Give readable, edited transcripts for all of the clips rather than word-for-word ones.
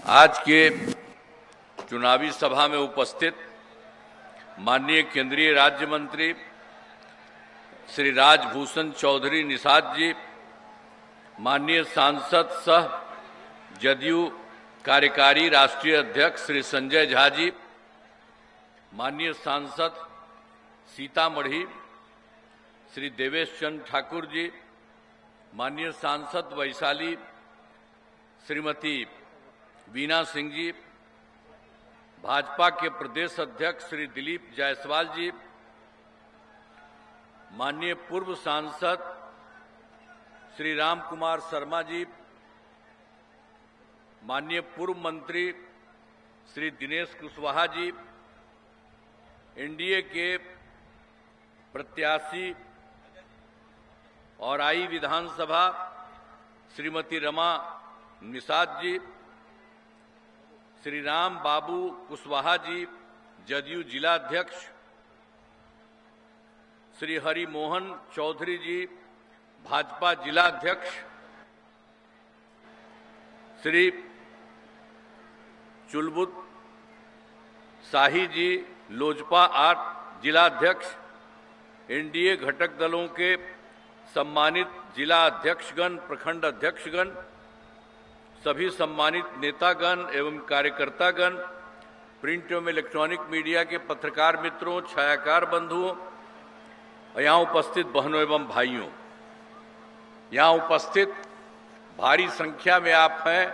आज के चुनावी सभा में उपस्थित माननीय केंद्रीय राज्य मंत्री श्री राजभूषण चौधरी निषाद जी, माननीय सांसद सह जदयू कार्यकारी राष्ट्रीय अध्यक्ष श्री संजय झा जी, माननीय सांसद सीतामढ़ी श्री देवेश चंद्र ठाकुर जी, माननीय सांसद वैशाली श्रीमती वीना सिंह जी, भाजपा के प्रदेश अध्यक्ष श्री दिलीप जायसवाल जी, माननीय पूर्व सांसद श्री राम कुमार शर्मा जी, माननीय पूर्व मंत्री श्री दिनेश कुशवाहा जी, एनडीए के प्रत्याशी और आई विधानसभा श्रीमती रमा निषाद जी, श्री राम बाबू कुशवाहा जी, जदयू जिला अध्यक्ष श्री हरि मोहन चौधरी जी, भाजपा जिला अध्यक्ष श्री चुलबुल शाही जी, लोजपा 8 जिला अध्यक्ष, एनडीए घटक दलों के सम्मानित जिला अध्यक्षगण, प्रखंड अध्यक्षगण, सभी सम्मानित नेतागण एवं कार्यकर्तागण, प्रिंट एवं इलेक्ट्रॉनिक मीडिया के पत्रकार मित्रों, छायाकार बंधुओं, यहाँ उपस्थित बहनों एवं भाइयों, यहाँ उपस्थित भारी संख्या में आप हैं।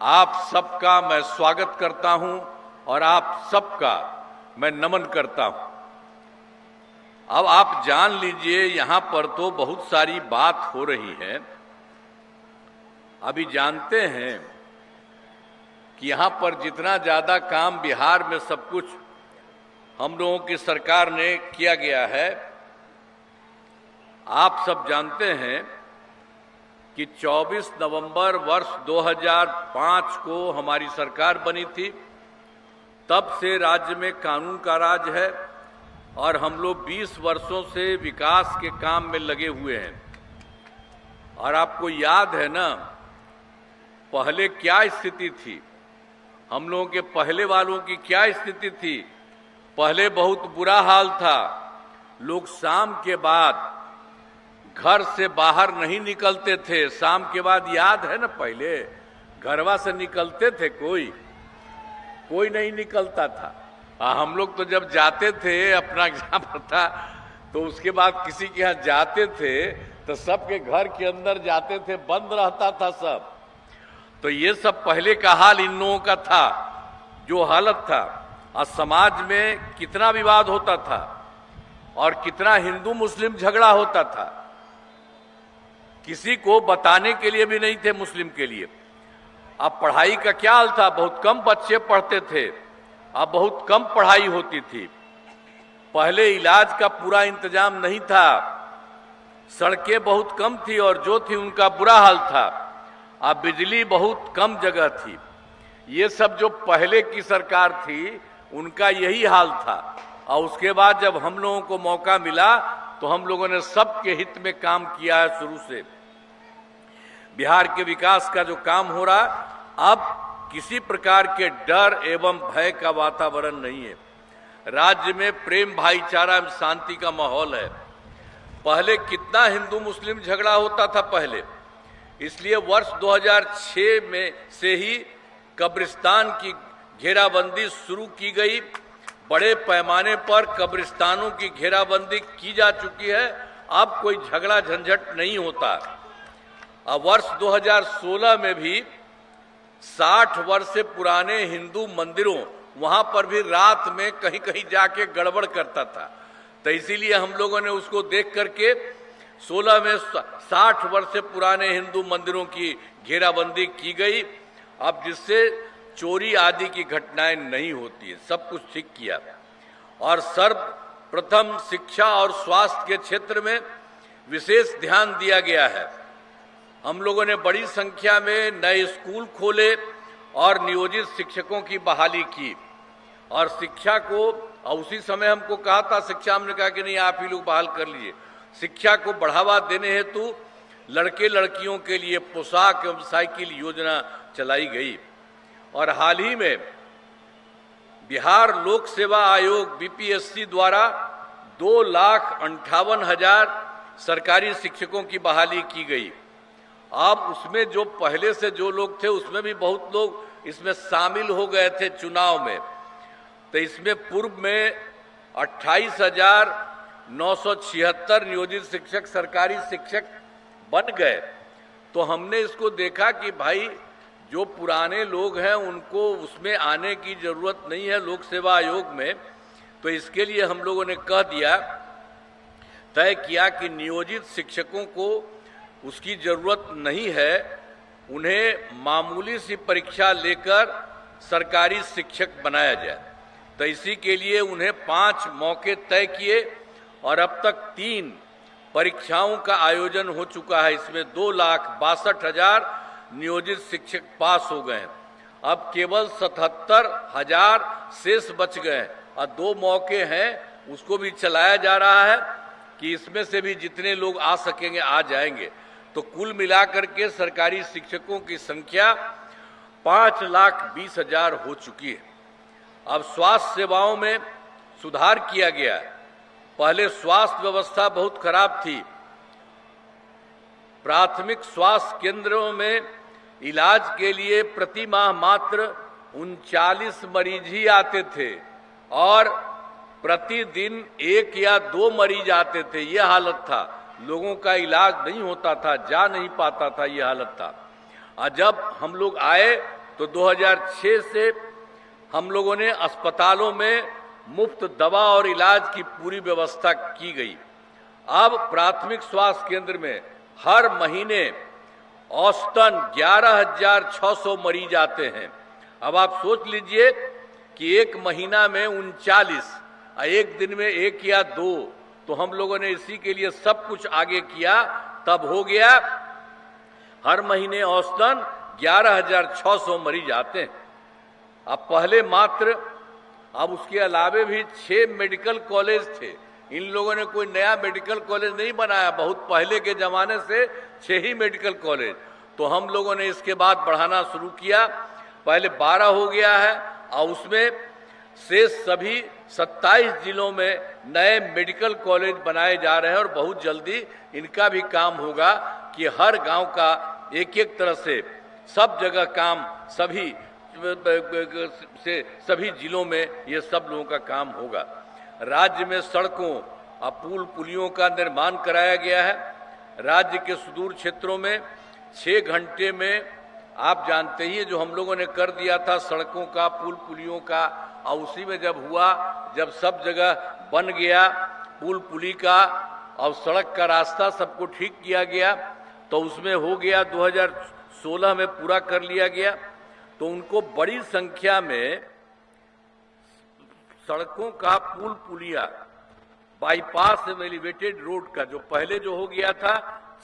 आप सबका मैं स्वागत करता हूं और आप सबका मैं नमन करता हूं। अब आप जान लीजिए, यहाँ पर तो बहुत सारी बात हो रही है। अभी जानते हैं कि यहाँ पर जितना ज्यादा काम बिहार में सब कुछ हम लोगों की सरकार ने किया गया है, आप सब जानते हैं कि 24 नवंबर वर्ष 2005 को हमारी सरकार बनी थी। तब से राज्य में कानून का राज है और हम लोग 20 वर्षों से विकास के काम में लगे हुए हैं। और आपको याद है ना, पहले क्या स्थिति थी, हम लोगों के पहले वालों की क्या स्थिति थी। पहले बहुत बुरा हाल था। लोग शाम के बाद घर से बाहर नहीं निकलते थे। शाम के बाद याद है ना, पहले घरवा से निकलते थे, कोई नहीं निकलता था। हम लोग तो जब जाते थे, अपना एग्जाम था, तो उसके बाद किसी के यहाँ जाते थे तो सबके घर के अंदर जाते थे, बंद रहता था सब। तो ये सब पहले का हाल इन लोगों का था, जो हालत था। और समाज में कितना विवाद होता था और कितना हिंदू मुस्लिम झगड़ा होता था, किसी को बताने के लिए भी नहीं थे मुस्लिम के लिए। अब पढ़ाई का क्या हाल था, बहुत कम बच्चे पढ़ते थे, अब बहुत कम पढ़ाई होती थी। पहले इलाज का पूरा इंतजाम नहीं था, सड़कें बहुत कम थी और जो थी उनका बुरा हाल था। अब बिजली बहुत कम जगह थी। ये सब जो पहले की सरकार थी उनका यही हाल था। और उसके बाद जब हम लोगों को मौका मिला तो हम लोगों ने सबके हित में काम किया है। शुरू से बिहार के विकास का जो काम हो रहा, अब किसी प्रकार के डर एवं भय का वातावरण नहीं है। राज्य में प्रेम, भाईचारा एवं शांति का माहौल है। पहले कितना हिंदू मुस्लिम झगड़ा होता था पहले, इसलिए वर्ष 2006 में से ही कब्रिस्तान की घेराबंदी शुरू की गई। बड़े पैमाने पर कब्रिस्तानों की घेराबंदी की जा चुकी है। अब कोई झगड़ा झंझट नहीं होता। अब वर्ष 2016 में भी 60 वर्ष से पुराने हिंदू मंदिरों, वहां पर भी रात में कहीं कहीं जाके गड़बड़ करता था। तो इसीलिए हम लोगों ने उसको देख करके 16 में 60 वर्ष से पुराने हिंदू मंदिरों की घेराबंदी की गई। अब जिससे चोरी आदि की घटनाएं नहीं होती है, सब कुछ ठीक किया। और सर्वप्रथम शिक्षा और स्वास्थ्य के क्षेत्र में विशेष ध्यान दिया गया है। हम लोगों ने बड़ी संख्या में नए स्कूल खोले और नियोजित शिक्षकों की बहाली की। और शिक्षा को उसी समय हमको कहा था, शिक्षा हमने कहा कि नहीं, आप ही लोग बहाल कर लीजिए। शिक्षा को बढ़ावा देने हेतु लड़के लड़कियों के लिए पोशाक एवं साइकिल योजना चलाई गई और हाल ही में बिहार लोक सेवा आयोग बीपीएससी द्वारा 2,58,000 सरकारी शिक्षकों की बहाली की गई। अब उसमें जो पहले से जो लोग थे उसमें भी बहुत लोग इसमें शामिल हो गए थे चुनाव में। तो इसमें पूर्व में 28,976 नियोजित शिक्षक सरकारी शिक्षक बन गए। तो हमने इसको देखा कि भाई जो पुराने लोग हैं उनको उसमें आने की जरूरत नहीं है लोक सेवा आयोग में। तो इसके लिए हम लोगों ने कह दिया, तय किया कि नियोजित शिक्षकों को उसकी जरूरत नहीं है, उन्हें मामूली सी परीक्षा लेकर सरकारी शिक्षक बनाया जाए। तो इसी के लिए उन्हें 5 मौके तय किए और अब तक 3 परीक्षाओं का आयोजन हो चुका है। इसमें 2,62,000 नियोजित शिक्षक पास हो गए हैं। अब केवल 77,000 शेष बच गए हैं और 2 मौके हैं, उसको भी चलाया जा रहा है कि इसमें से भी जितने लोग आ सकेंगे आ जाएंगे। तो कुल मिलाकर के सरकारी शिक्षकों की संख्या 5,20,000 हो चुकी है। अब स्वास्थ्य सेवाओं में सुधार किया गया है। पहले स्वास्थ्य व्यवस्था बहुत खराब थी। प्राथमिक स्वास्थ्य केंद्रों में इलाज के लिए प्रति माह मात्र 39 मरीज ही आते थे और प्रतिदिन 1 या 2 मरीज आते थे। यह हालत था, लोगों का इलाज नहीं होता था, जा नहीं पाता था, यह हालत था। और जब हम लोग आए तो 2006 से हम लोगों ने अस्पतालों में मुफ्त दवा और इलाज की पूरी व्यवस्था की गई। अब प्राथमिक स्वास्थ्य केंद्र में हर महीने औसतन 11,600 मरीज आते हैं। अब आप सोच लीजिए कि एक महीना में 39 और एक दिन में 1 या 2, तो हम लोगों ने इसी के लिए सब कुछ आगे किया, तब हो गया हर महीने औसतन 11,600 मरीज आते हैं। अब पहले मात्र, अब उसके अलावे भी 6 मेडिकल कॉलेज थे। इन लोगों ने कोई नया मेडिकल कॉलेज नहीं बनाया, बहुत पहले के जमाने से 6 ही मेडिकल कॉलेज। तो हम लोगों ने इसके बाद बढ़ाना शुरू किया, पहले 12 हो गया है और उसमें शेष सभी 27 जिलों में नए मेडिकल कॉलेज बनाए जा रहे हैं और बहुत जल्दी इनका भी काम होगा कि हर गांव का एक एक तरह से सब जगह काम सभी जिलों में ये सब लोगों का काम होगा। राज्य में सड़कों और पुल पुलियों का निर्माण कराया गया है। राज्य के सुदूर क्षेत्रों में 6 घंटे में, आप जानते ही जो हम लोगों ने कर दिया था सड़कों का, पुल पुलियों का, और उसी में जब हुआ, जब सब जगह बन गया पुल पुली का और सड़क का रास्ता सबको ठीक किया गया, तो उसमें हो गया 2016 में पूरा कर लिया गया। तो उनको बड़ी संख्या में सड़कों का, पुल पुलिया, बाईपास एलिवेटेड रोड का जो पहले जो हो गया था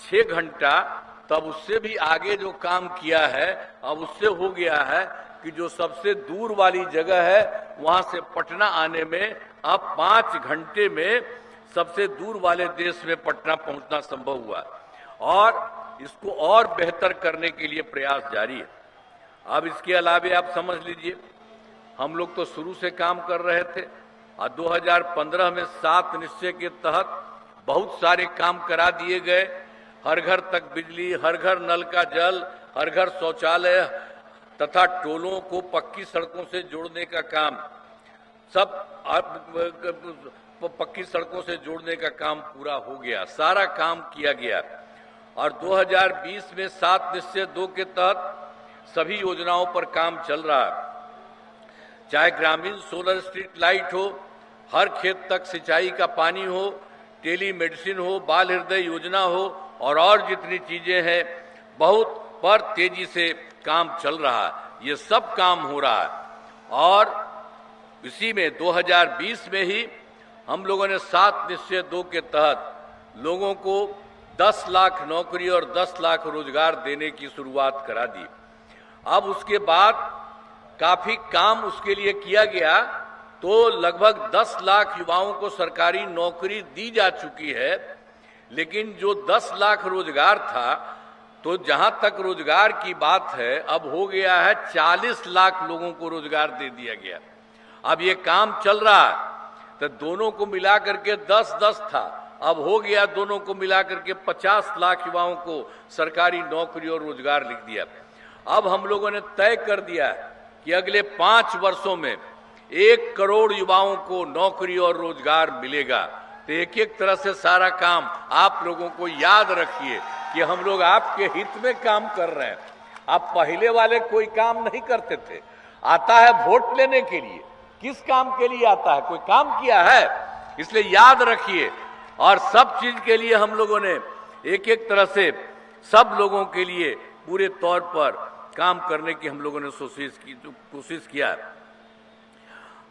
6 घंटा, तब उससे भी आगे जो काम किया है, अब उससे हो गया है कि जो सबसे दूर वाली जगह है वहां से पटना आने में अब 5 घंटे में सबसे दूर वाले देश में पटना पहुंचना संभव हुआ और इसको और बेहतर करने के लिए प्रयास जारी है। अब इसके अलावे आप समझ लीजिए, हम लोग तो शुरू से काम कर रहे थे और 2015 में 7 निश्चय के तहत बहुत सारे काम करा दिए गए। हर घर तक बिजली, हर घर नल का जल, हर घर शौचालय तथा टोलों को पक्की सड़कों से जोड़ने का काम, सब पक्की सड़कों से जोड़ने का काम पूरा हो गया, सारा काम किया गया। और 2020 में 7 निश्चय 2 के तहत सभी योजनाओं पर काम चल रहा है। चाहे ग्रामीण सोलर स्ट्रीट लाइट हो, हर खेत तक सिंचाई का पानी हो, टेली मेडिसिन हो, बाल हृदय योजना हो और जितनी चीजें हैं, बहुत पर तेजी से काम चल रहा है। ये सब काम हो रहा है और इसी में 2020 में ही हम लोगों ने 7 निश्चय 2 के तहत लोगों को 10 लाख नौकरी और 10 लाख रोजगार देने की शुरुआत करा दी। अब उसके बाद काफी काम उसके लिए किया गया, तो लगभग 10 लाख युवाओं को सरकारी नौकरी दी जा चुकी है। लेकिन जो 10 लाख रोजगार था, तो जहां तक रोजगार की बात है, अब हो गया है 40 लाख लोगों को रोजगार दे दिया गया। अब ये काम चल रहा है, तो दोनों को मिला करके 10-10 था, अब हो गया दोनों को मिला करके 50 लाख युवाओं को सरकारी नौकरी और रोजगार लिख दिया। अब हम लोगों ने तय कर दिया कि अगले 5 वर्षों में 1 करोड़ युवाओं को नौकरी और रोजगार मिलेगा। तो एक एक तरह से सारा काम आप लोगों को याद रखिए कि हम लोग आपके हित में काम कर रहे हैं। आप पहले वाले कोई काम नहीं करते थे, आता है वोट लेने के लिए, किस काम के लिए आता है, कोई काम किया है? इसलिए याद रखिए। और सब चीज के लिए हम लोगों ने एक एक तरह से सब लोगों के लिए पूरे तौर पर काम करने की हम लोगों ने कोशिश किया।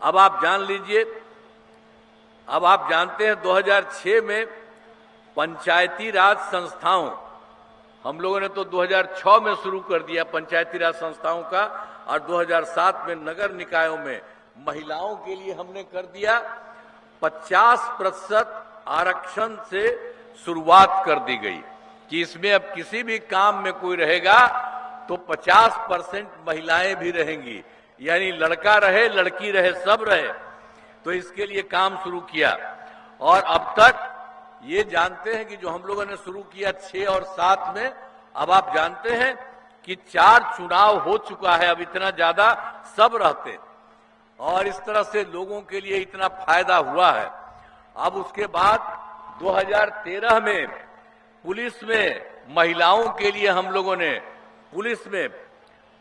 अब आप जान लीजिए, अब आप जानते हैं 2006 में पंचायती राज संस्थाओं, हम लोगों ने तो 2006 में शुरू कर दिया पंचायती राज संस्थाओं का, और 2007 में नगर निकायों में महिलाओं के लिए हमने कर दिया 50% आरक्षण से शुरुआत कर दी गई कि इसमें अब किसी भी काम में कोई रहेगा तो 50% महिलाएं भी रहेंगी, यानी लड़का रहे लड़की रहे सब रहे। तो इसके लिए काम शुरू किया। और अब तक ये जानते हैं कि जो हम लोगों ने शुरू किया 6 और 7 में, अब आप जानते हैं कि 4 चुनाव हो चुका है। अब इतना ज्यादा सब रहते और इस तरह से लोगों के लिए इतना फायदा हुआ है। अब उसके बाद 2013 में पुलिस में महिलाओं के लिए हम लोगों ने, पुलिस में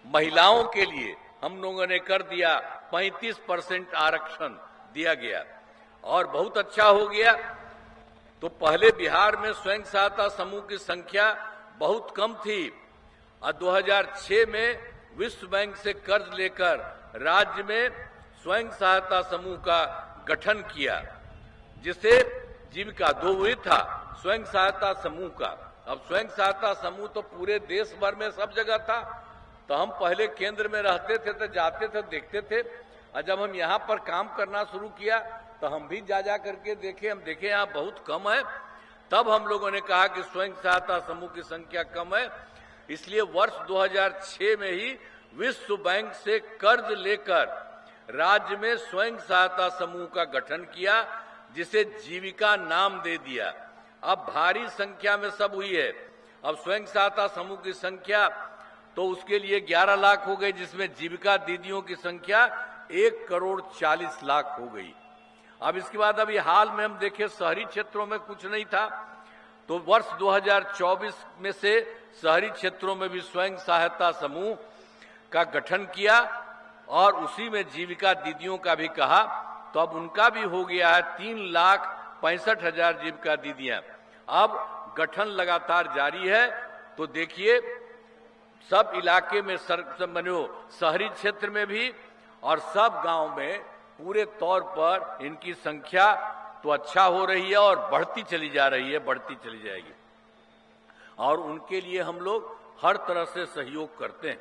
महिलाओं के लिए हम लोगों ने कर दिया 35% आरक्षण दिया गया और बहुत अच्छा हो गया। तो पहले बिहार में स्वयं सहायता समूह की संख्या बहुत कम थी और 2006 में विश्व बैंक से कर्ज लेकर राज्य में स्वयं सहायता समूह का गठन किया, जिसे जीविका 2 हुई था स्वयं सहायता समूह का। अब स्वयं सहायता समूह तो पूरे देश भर में सब जगह था। तो हम पहले केंद्र में रहते थे तो जाते थे, देखते थे, और जब हम यहाँ पर काम करना शुरू किया तो हम भी जा करके देखे, हम देखे यहाँ बहुत कम है। तब हम लोगों ने कहा कि स्वयं सहायता समूह की संख्या कम है, इसलिए वर्ष 2006 में ही विश्व बैंक से कर्ज लेकर राज्य में स्वयं सहायता समूह का गठन किया, जिसे जीविका नाम दे दिया। अब भारी संख्या में सब हुई है। अब स्वयं सहायता समूह की संख्या तो उसके लिए 11 लाख हो गई, जिसमें जीविका दीदियों की संख्या 1,40,00,000 हो गई। अब इसके बाद अभी हाल में हम देखें शहरी क्षेत्रों में कुछ नहीं था, तो वर्ष 2024 में से शहरी क्षेत्रों में भी स्वयं सहायता समूह का गठन किया और उसी में जीविका दीदियों का भी कहा। तो अब उनका भी हो गया है 3,65,000 जीविका दीदियां। अब गठन लगातार जारी है। तो देखिए सब इलाके में शहरी क्षेत्र में भी और सब गांव में पूरे तौर पर इनकी संख्या तो अच्छा हो रही है और बढ़ती चली जा रही है, बढ़ती चली जाएगी। और उनके लिए हम लोग हर तरह से सहयोग करते हैं।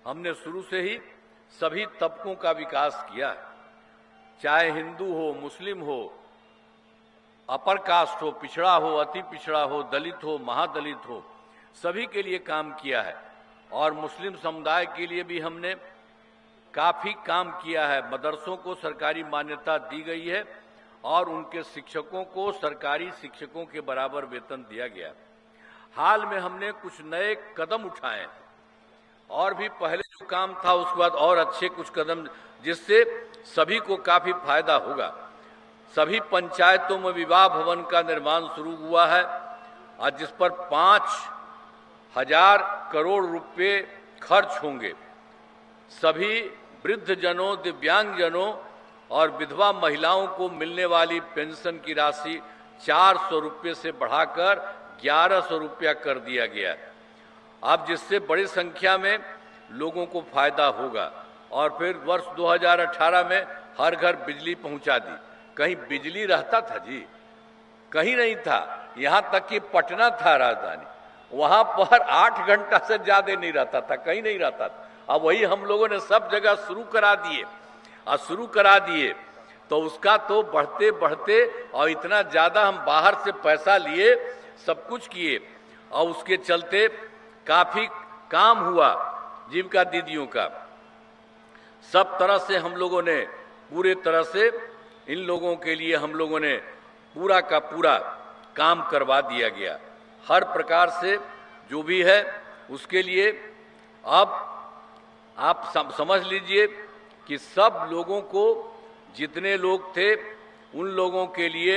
हमने शुरू से ही सभी तबकों का विकास किया है, चाहे हिंदू हो, मुस्लिम हो, अपर कास्ट हो, पिछड़ा हो, अति पिछड़ा हो, दलित हो, महादलित हो, सभी के लिए काम किया है। और मुस्लिम समुदाय के लिए भी हमने काफी काम किया है। मदरसों को सरकारी मान्यता दी गई है और उनके शिक्षकों को सरकारी शिक्षकों के बराबर वेतन दिया गया। हाल में हमने कुछ नए कदम उठाए और भी पहले जो काम था उसके बाद और अच्छे कुछ कदम, जिससे सभी को काफी फायदा होगा। सभी पंचायतों में विवाह भवन का निर्माण शुरू हुआ है और जिस पर 5,000 करोड़ रुपए खर्च होंगे। सभी वृद्धजनों, दिव्यांगजनों और विधवा महिलाओं को मिलने वाली पेंशन की राशि 400 रुपये से बढ़ाकर 1,100 रुपया कर दिया गया है। अब जिससे बड़ी संख्या में लोगों को फायदा होगा। और फिर वर्ष 2018 में हर घर बिजली पहुंचा दी। कहीं बिजली रहता था जी? कहीं नहीं था। यहां तक कि पटना था राजधानी, वहां पर 8 घंटा से ज्यादा नहीं रहता था, कहीं नहीं रहता था। अब वही हम लोगों ने सब जगह शुरू करा दिए तो उसका तो बढ़ते बढ़ते और इतना ज्यादा हम बाहर से पैसा लिए, सब कुछ किए और उसके चलते काफी काम हुआ जीविका दीदियों का। सब तरह से हम लोगों ने पूरे तरह से इन लोगों के लिए हम लोगों ने पूरा का पूरा काम करवा दिया गया। हर प्रकार से जो भी है उसके लिए अब आप समझ लीजिए कि सब लोगों को, जितने लोग थे उन लोगों के लिए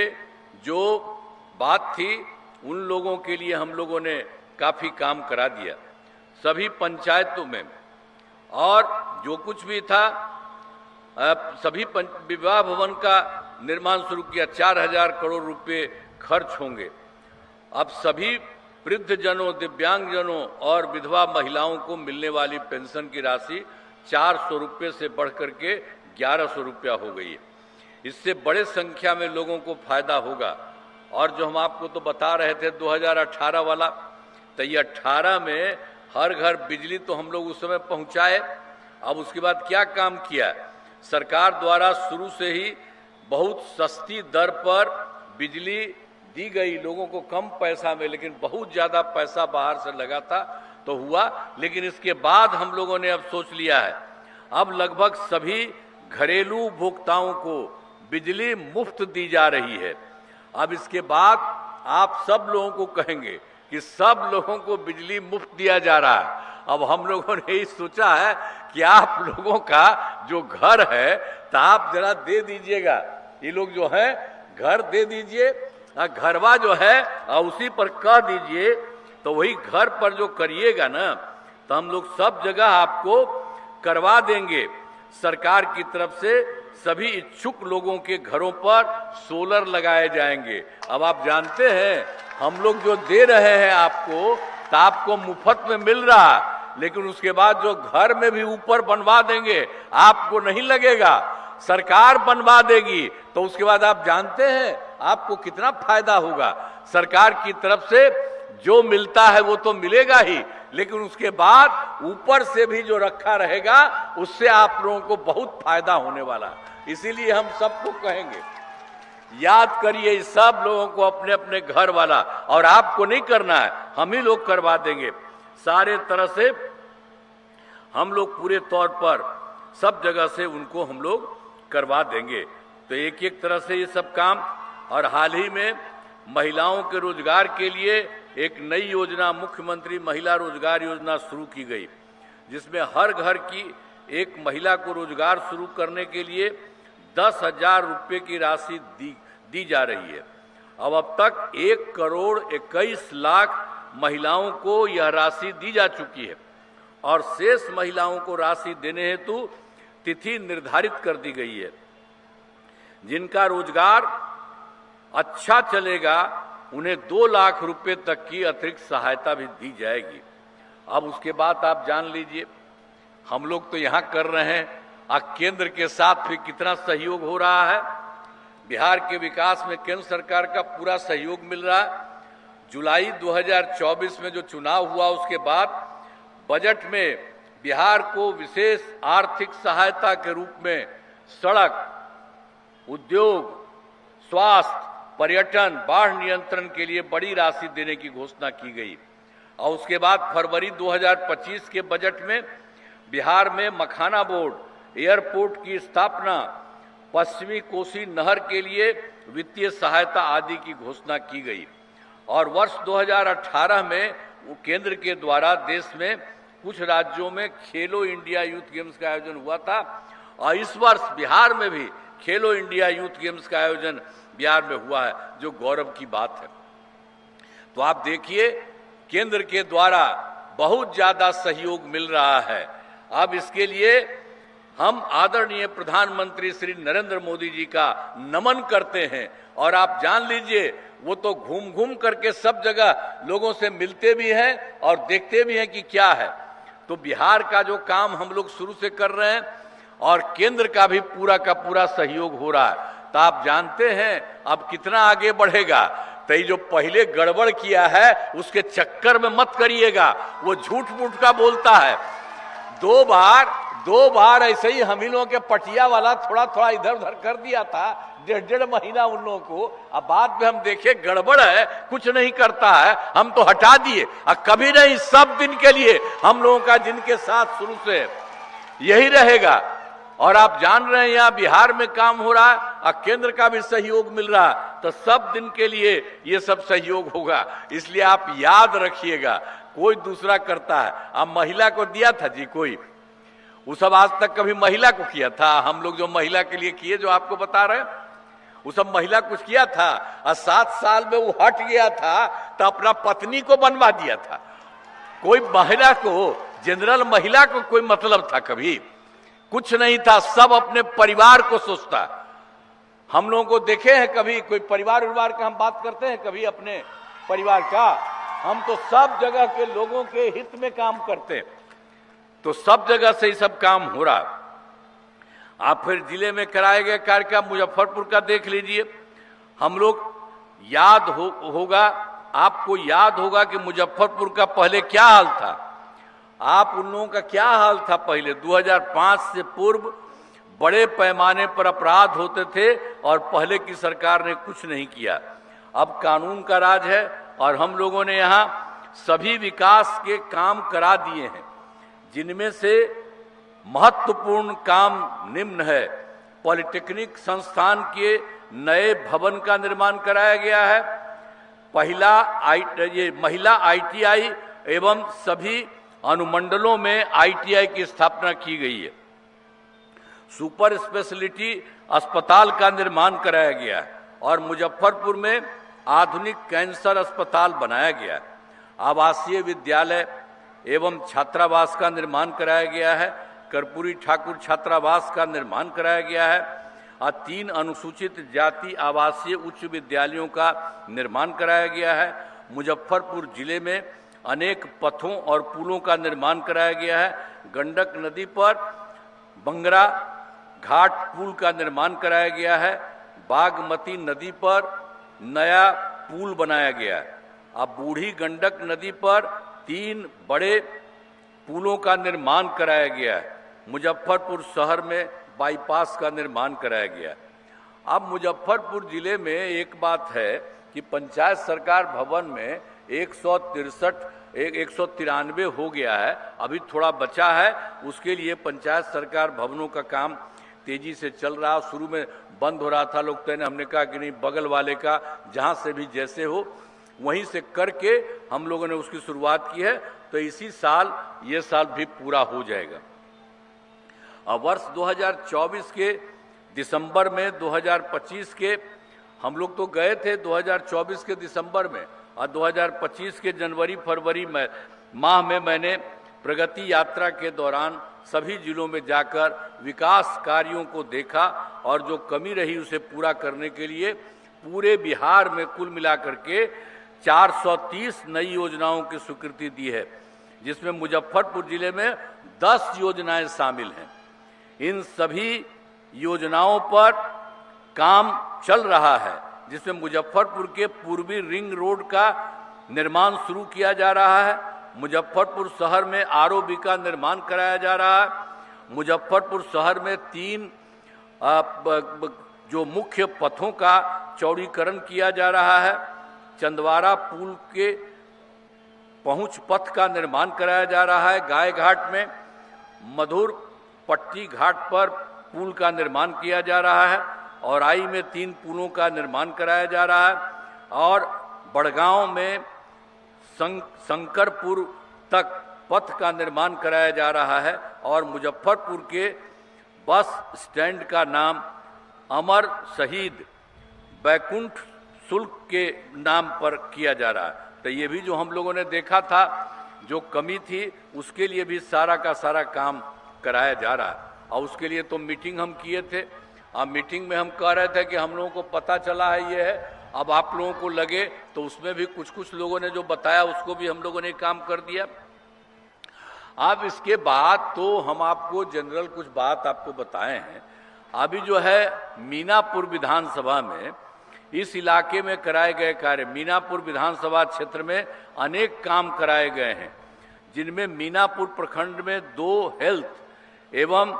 जो बात थी उन लोगों के लिए हम लोगों ने काफी काम करा दिया सभी पंचायतों में। और जो कुछ भी था सभी विवाह भवन का निर्माण शुरू किया। 4000 करोड़ रुपए खर्च होंगे। अब सभी वृद्धजनों, दिव्यांगजनों और विधवा महिलाओं को मिलने वाली पेंशन की राशि 400 रुपये से बढ़कर के 1100 रुपया हो गई है। इससे बड़े संख्या में लोगों को फायदा होगा। और जो हम आपको तो बता रहे थे 2018 वाला, तो ये 18 में हर घर बिजली तो हम लोग उस समय पहुंचाए। अब उसके बाद क्या काम किया, सरकार द्वारा शुरू से ही बहुत सस्ती दर पर बिजली दी गई लोगों को, कम पैसा में, लेकिन बहुत ज्यादा पैसा बाहर से लगा था तो हुआ। लेकिन इसके बाद हम लोगों ने अब सोच लिया है, अब लगभग सभी घरेलू उपभोक्ताओं को बिजली मुफ्त दी जा रही है। अब इसके बाद आप सब लोगों को कहेंगे कि सब लोगों को बिजली मुफ्त दिया जा रहा है। अब हम लोगों ने यही सोचा है कि आप लोगों का जो घर है तो आप जरा दे दीजिएगा, ये लोग जो है घर दे दीजिए, घरवा जो है उसी पर कह दीजिए, तो वही घर पर जो करिएगा ना तो हम लोग सब जगह आपको करवा देंगे। सरकार की तरफ से सभी इच्छुक लोगों के घरों पर सोलर लगाए जाएंगे। अब आप जानते हैं हम लोग जो दे रहे हैं आपको तो आपको मुफ्त में मिल रहा, लेकिन उसके बाद जो घर में भी ऊपर बनवा देंगे आपको नहीं लगेगा, सरकार बनवा देगी। तो उसके बाद आप जानते हैं आपको कितना फायदा होगा। सरकार की तरफ से जो मिलता है वो तो मिलेगा ही, लेकिन उसके बाद ऊपर से भी जो रखा रहेगा उससे आप लोगों को बहुत फायदा होने वाला। इसीलिए हम सबको कहेंगे, याद करिए सब लोगों को अपने अपने घर वाला, और आपको नहीं करना है, हम ही लोग करवा देंगे। सारे तरह से हम लोग पूरे तौर पर सब जगह से उनको हम लोग करवा देंगे। तो एक एक तरह से ये सब काम। और हाल ही में महिलाओं के रोजगार के लिए एक नई योजना, मुख्यमंत्री महिला रोजगार योजना शुरू की गई, जिसमें हर घर की एक महिला को रोजगार शुरू करने के लिए 10,000 रुपये की राशि दी जा रही है। अब तक 1,21,00,000 महिलाओं को यह राशि दी जा चुकी है और शेष महिलाओं को राशि देने हेतु तिथि निर्धारित कर दी गई है। जिनका रोजगार अच्छा चलेगा उन्हें 2 लाख रुपए तक की अतिरिक्त सहायता भी दी जाएगी। अब उसके बाद आप जान लीजिए, हम लोग तो यहाँ कर रहे हैं, केंद्र के साथ भी कितना सहयोग हो रहा है। बिहार के विकास में केंद्र सरकार का पूरा सहयोग मिल रहा है। जुलाई 2024 में जो चुनाव हुआ उसके बाद बजट में बिहार को विशेष आर्थिक सहायता के रूप में सड़क, उद्योग, स्वास्थ्य, पर्यटन, बाढ़ नियंत्रण के लिए बड़ी राशि देने की घोषणा की गई। और उसके बाद फरवरी 2025 के बजट में बिहार में मखाना बोर्ड, एयरपोर्ट की स्थापना, पश्चिमी कोसी नहर के लिए वित्तीय सहायता आदि की घोषणा की गई। और वर्ष 2018 में केंद्र के द्वारा देश में कुछ राज्यों में खेलो इंडिया यूथ गेम्स का आयोजन हुआ था, और इस वर्ष बिहार में भी खेलो इंडिया यूथ गेम्स का आयोजन बिहार में हुआ है, जो गौरव की बात है। तो आप देखिए केंद्र के द्वारा बहुत ज्यादा सहयोग मिल रहा है। अब इसके लिए हम आदरणीय प्रधानमंत्री श्री नरेंद्र मोदी जी का नमन करते हैं। और आप जान लीजिए वो तो घूम घूम करके सब जगह लोगों से मिलते भी हैं और देखते भी हैं कि क्या है। तो बिहार का जो काम हम लोग शुरू से कर रहे हैं और केंद्र का भी पूरा का पूरा सहयोग हो रहा है, तो आप जानते हैं अब कितना आगे बढ़ेगा। तो ये जो पहले गड़बड़ किया है उसके चक्कर में मत करिएगा, वो झूठ मूठ का बोलता है। 2 बार ऐसे ही हम ही लोगों के पटिया वाला थोड़ा थोड़ा इधर उधर कर दिया था, 1.5 महीना उन लोगों को। अब बाद में हम देखे गड़बड़ है, कुछ नहीं करता है, हम तो हटा दिए। अब कभी नहीं, सब दिन के लिए हम लोगों का जिनके साथ शुरू से यही रहेगा। और आप जान रहे हैं यहाँ बिहार में काम हो रहा है और केंद्र का भी सहयोग मिल रहा है, तो सब दिन के लिए ये सब सहयोग होगा। इसलिए आप याद रखिएगा, कोई दूसरा करता है। अब महिला को दिया था जी कोई, वो सब आज तक कभी महिला को किया था? हम लोग जो महिला के लिए किए, जो आपको बता रहे हैं, वो सब महिला कुछ किया था? और 7 साल में वो हट गया था तो अपना पत्नी को बनवा दिया था। कोई महिला को, जनरल महिला को कोई मतलब था कभी? कुछ नहीं था, सब अपने परिवार को सोचता। हम लोगों को देखे हैं कभी कोई परिवार उरिवार का हम बात करते हैं कभी अपने परिवार का? हम तो सब जगह के लोगों के हित में काम करते हैं, तो सब जगह से ही सब काम हो रहा। आप फिर जिले में कराए गए कार्यक्रम मुजफ्फरपुर का देख लीजिए। हम लोग होगा, आपको याद होगा कि मुजफ्फरपुर का पहले क्या हाल था। आप उन लोगों का क्या हाल था पहले? 2005 से पूर्व बड़े पैमाने पर अपराध होते थे और पहले की सरकार ने कुछ नहीं किया। अब कानून का राज है और हम लोगों ने यहाँ सभी विकास के काम करा दिए हैं, जिनमें से महत्वपूर्ण काम निम्न है। पॉलिटेक्निक संस्थान के नए भवन का निर्माण कराया गया है। महिला ITI एवं सभी अनुमंडलों में ITI की स्थापना की गई है। सुपर स्पेशलिटी अस्पताल का निर्माण कराया गया है और मुजफ्फरपुर में आधुनिक कैंसर अस्पताल बनाया गया है। आवासीय विद्यालय एवं छात्रावास का निर्माण कराया गया है। कर्पूरी ठाकुर छात्रावास का निर्माण कराया गया है और 3 अनुसूचित जाति आवासीय उच्च विद्यालयों का निर्माण कराया गया है। मुजफ्फरपुर जिले में अनेक पथों और पुलों का निर्माण कराया गया है। गंडक नदी पर बंगरा घाट पुल का निर्माण कराया गया है। बागमती नदी पर नया पुल बनाया गया है। अब बूढ़ी गंडक नदी पर 3 बड़े पुलों का निर्माण कराया गया है। मुजफ्फरपुर शहर में बाईपास का निर्माण कराया गया है। अब मुजफ्फरपुर जिले में एक बात है कि पंचायत सरकार भवन में 193 हो गया है, अभी थोड़ा बचा है। उसके लिए पंचायत सरकार भवनों का काम तेजी से चल रहा। शुरू में बंद हो रहा था, लोग कहने, हमने कहा कि नहीं, बगल वाले का जहां से भी जैसे हो वहीं से करके हम लोगों ने उसकी शुरुआत की है। तो इसी साल, ये साल भी पूरा हो जाएगा। अब वर्ष 2024 के दिसंबर में 2025 के हम लोग तो गए थे 2024 के दिसंबर में, और 2025 के जनवरी फरवरी माह में मैंने प्रगति यात्रा के दौरान सभी जिलों में जाकर विकास कार्यों को देखा और जो कमी रही उसे पूरा करने के लिए पूरे बिहार में कुल मिलाकर के 430 नई योजनाओं की स्वीकृति दी है, जिसमें मुजफ्फरपुर जिले में 10 योजनाएं शामिल हैं। इन सभी योजनाओं पर काम चल रहा है, जिसमें मुजफ्फरपुर के पूर्वी रिंग रोड का निर्माण शुरू किया जा रहा है। मुजफ्फरपुर शहर में ROB का निर्माण कराया जा रहा है। मुजफ्फरपुर शहर में 3 जो मुख्य पथों का चौड़ीकरण किया जा रहा है। चंदवारा पुल के पहुंच पथ का निर्माण कराया जा रहा है। गाय घाट में मधुर पट्टी घाट पर पुल का निर्माण किया जा रहा है। और आई में 3 पुलों का निर्माण कराया जा रहा है। और बड़गांव में शंकरपुर तक पथ का निर्माण कराया जा रहा है। और मुजफ्फरपुर के बस स्टैंड का नाम अमर शहीद बैकुंठ शुल्क के नाम पर किया जा रहा है। तो ये भी जो हम लोगों ने देखा था, जो कमी थी, उसके लिए भी सारा का सारा काम कराया जा रहा है। और उसके लिए तो मीटिंग हम किए थे। अब मीटिंग में हम कह रहे थे कि हम लोगों को पता चला है ये है, अब आप लोगों को लगे, तो उसमें भी कुछ लोगों ने जो बताया उसको भी हम लोगों ने काम कर दिया। अब इसके बाद तो हम आपको जनरल कुछ बात आपको बताए हैं। अभी जो है मीनापुर विधानसभा में, इस इलाके में कराए गए कार्य, मीनापुर विधानसभा क्षेत्र में अनेक काम कराए गए हैं, जिनमें मीनापुर प्रखंड में 2 हेल्थ एवं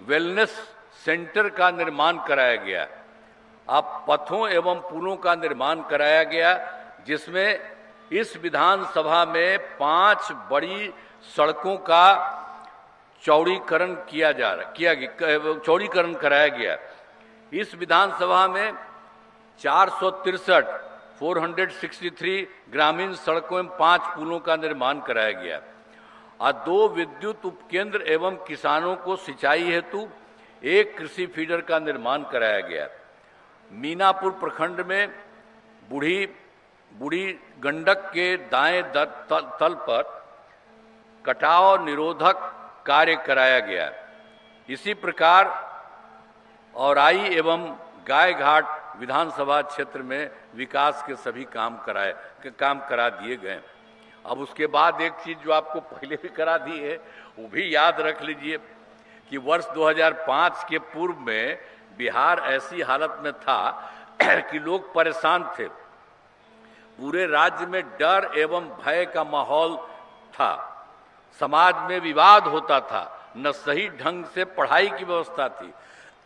वेलनेस सेंटर का निर्माण कराया गया। अब पथों एवं पुलों का निर्माण कराया गया, जिसमें इस विधानसभा में 5 बड़ी सड़कों का चौड़ीकरण चौड़ीकरण कराया गया। इस विधानसभा में 463 ग्रामीण सड़कों एवं 5 पुलों का निर्माण कराया गया और 2 विद्युत उपकेंद्र एवं किसानों को सिंचाई हेतु 1 कृषि फीडर का निर्माण कराया गया। मीनापुर प्रखंड में बूढ़ी गंडक के दाएं तल पर कटाव निरोधक कार्य कराया गया। इसी प्रकार औराई एवं गाय घाट विधानसभा क्षेत्र में विकास के सभी काम करा दिए गए। अब उसके बाद एक चीज जो आपको पहले भी करा दी है, वो भी याद रख लीजिए कि वर्ष 2005 के पूर्व में बिहार ऐसी हालत में था कि लोग परेशान थे। पूरे राज्य में डर एवं भय का माहौल था, समाज में विवाद होता था, न सही ढंग से पढ़ाई की व्यवस्था थी,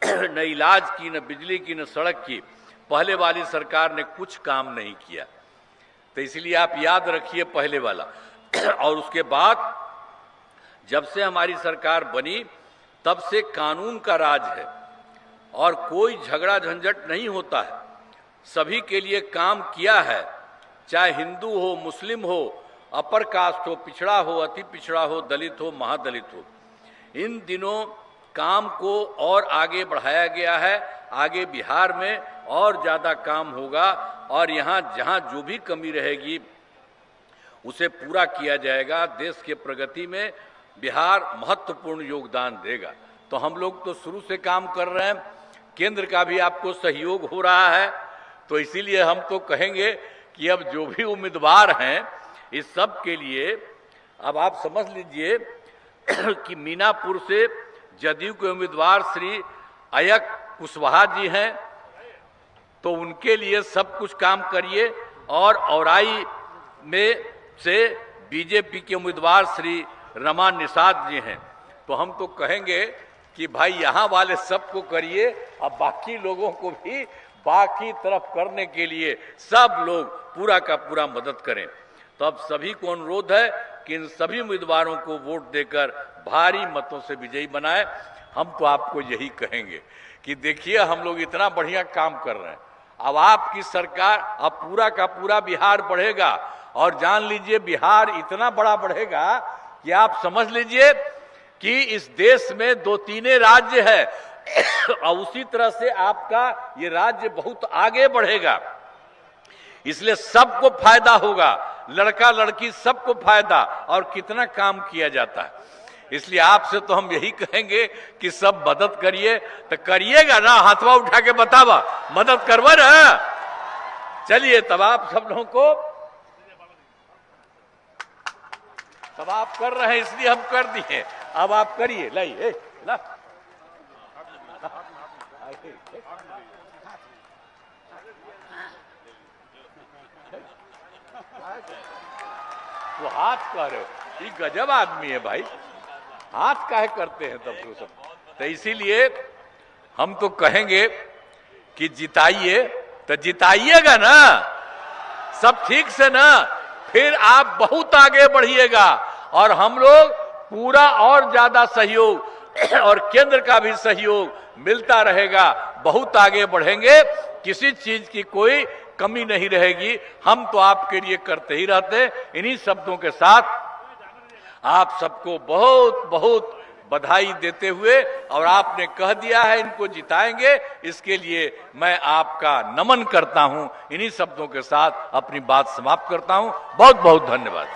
न इलाज की, न बिजली की, न सड़क की। पहले वाली सरकार ने कुछ काम नहीं किया, तो इसलिए आप याद रखिए पहले वाला। और उसके बाद जब से हमारी सरकार बनी तब से कानून का राज है और कोई झगड़ा झंझट नहीं होता है। सभी के लिए काम किया है, चाहे हिंदू हो, मुस्लिम हो, अपर कास्ट हो, पिछड़ा हो, अति पिछड़ा हो, दलित हो, महादलित हो। इन दिनों काम को और आगे बढ़ाया गया है। आगे बिहार में और ज्यादा काम होगा और यहाँ जहाँ जो भी कमी रहेगी उसे पूरा किया जाएगा। देश के प्रगति में बिहार महत्वपूर्ण योगदान देगा। तो हम लोग तो शुरू से काम कर रहे हैं, केंद्र का भी आपको सहयोग हो रहा है। तो इसीलिए हम तो कहेंगे कि अब जो भी उम्मीदवार हैं इस सब के लिए अब आप समझ लीजिए कि मीनापुर से जदयू के उम्मीदवार श्री अयक कुशवाहा जी हैं, तो उनके लिए सब कुछ काम करिए। और औराई में से बीजेपी के उम्मीदवार श्री रमा निषाद जी हैं, तो हम तो कहेंगे कि भाई यहाँ वाले सबको करिए, अब बाकी लोगों को भी बाकी तरफ करने के लिए सब लोग पूरा का पूरा मदद करें। तो अब सभी को अनुरोध है कि इन सभी उम्मीदवारों को वोट देकर भारी मतों से विजयी बनाएं। हम तो आपको यही कहेंगे कि देखिए हम लोग इतना बढ़िया काम कर रहे हैं, अब आपकी सरकार, अब पूरा का पूरा बिहार बढ़ेगा। और जान लीजिए बिहार इतना बड़ा बढ़ेगा कि आप समझ लीजिए कि इस देश में 2-3 राज्य है और उसी तरह से आपका ये राज्य बहुत आगे बढ़ेगा। इसलिए सबको फायदा होगा, लड़का लड़की सबको फायदा, और कितना काम किया जाता है। इसलिए आपसे तो हम यही कहेंगे कि सब मदद करिए। तो करिएगा ना, हाथवा उठा के बतावा, मदद करवा ना। चलिए तब आप सब लोगों को, तब आप कर रहे हैं इसलिए हम कर दिए, अब आप करिए। लाइए ला वो हाथ कह रहे हो, ये गजब आदमी है भाई, हाथ काहे करते हैं तब तो सब। तो इसीलिए हम तो कहेंगे कि जिताइए, तो जिताइएगा ना सब ठीक से ना, फिर आप बहुत आगे बढ़िएगा और हम लोग पूरा और ज्यादा सहयोग और केंद्र का भी सहयोग मिलता रहेगा, बहुत आगे बढ़ेंगे, किसी चीज की कोई कमी नहीं रहेगी। हम तो आपके लिए करते ही रहते हैं। इन्हीं शब्दों के साथ आप सबको बहुत बहुत बधाई देते हुए, और आपने कह दिया है इनको जिताएंगे, इसके लिए मैं आपका नमन करता हूं। इन्हीं शब्दों के साथ अपनी बात समाप्त करता हूं। बहुत बहुत धन्यवाद।